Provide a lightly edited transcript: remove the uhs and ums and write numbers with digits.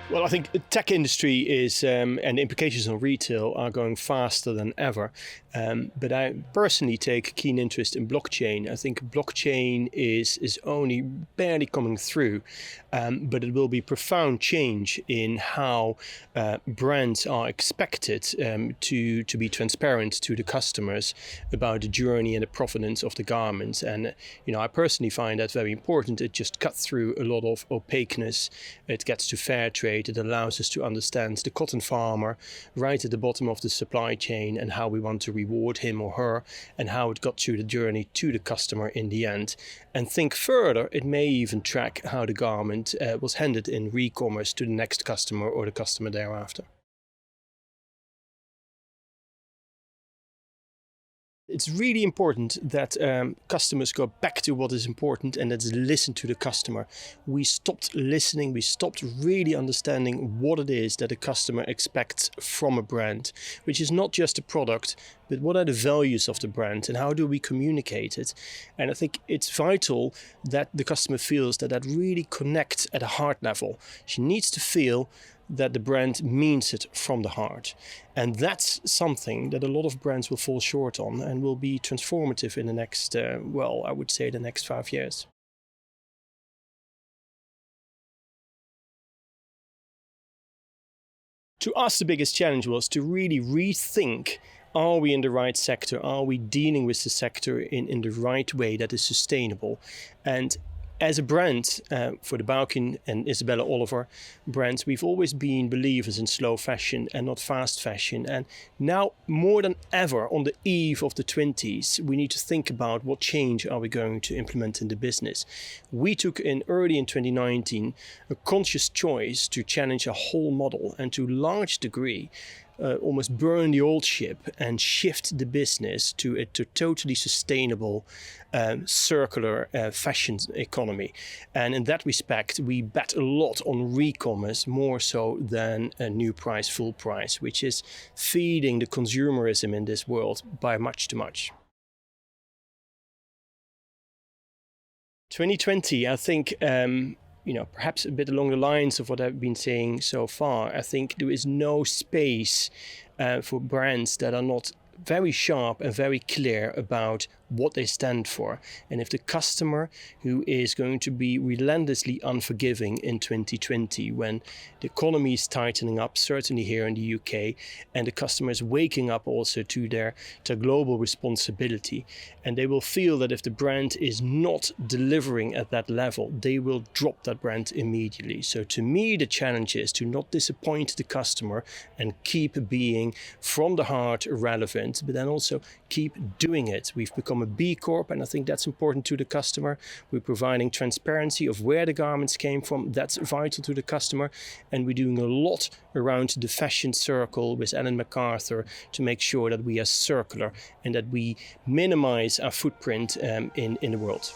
Well, I think the tech industry is, and the implications on retail are going faster than ever. But I personally take keen interest in blockchain. I think blockchain is only barely coming through, but it will be profound change in how brands are expected to be transparent to the customers about the journey and the provenance of the garments. And I personally find that very important. It just cuts through a lot of opaqueness. It gets to fair trade. It allows us to understand the cotton farmer right at the bottom of the supply chain and how we want to reward him or her and how it got through the journey to the customer in the end. And think further, it may even track how the garment was handed in re-commerce to the next customer or the customer thereafter. It's really important that customers go back to what is important, and that's listen to the customer. We stopped listening, we stopped really understanding what it is that a customer expects from a brand, which is not just a product, but what are the values of the brand and how do we communicate it? And I think it's vital that the customer feels that really connects at a heart level. She needs to feel that the brand means it from the heart. And that's something that a lot of brands will fall short on and will be transformative in the next, I would say the next 5 years. To us, the biggest challenge was to really rethink, are we in the right sector? Are we dealing with the sector in the right way that is sustainable? And as a brand, for the Baukjen and Isabella Oliver brands, we've always been believers in slow fashion and not fast fashion. And now more than ever on the eve of the 20s, we need to think about what change are we going to implement in the business. We took early in 2019 a conscious choice to challenge a whole model and to a large degree almost burn the old ship and shift the business to a totally sustainable, circular fashion economy. And in that respect, we bet a lot on re-commerce more so than a new price, full price, which is feeding the consumerism in this world by much too much. 2020, I think, perhaps a bit along the lines of what I've been saying so far, I think there is no space for brands that are not very sharp and very clear about what they stand for. And if the customer who is going to be relentlessly unforgiving in 2020 when the economy is tightening up, certainly here in the UK, and the customer is waking up also to their global responsibility, and they will feel that if the brand is not delivering at that level, they will drop that brand immediately. So to me, the challenge is to not disappoint the customer and keep being from the heart relevant, but then also keep doing it. We've become a B Corp, and I think that's important to the customer. We're providing transparency of where the garments came from. That's vital to the customer. And we're doing a lot around the fashion circle with Ellen MacArthur to make sure that we are circular and that we minimize our footprint in the world.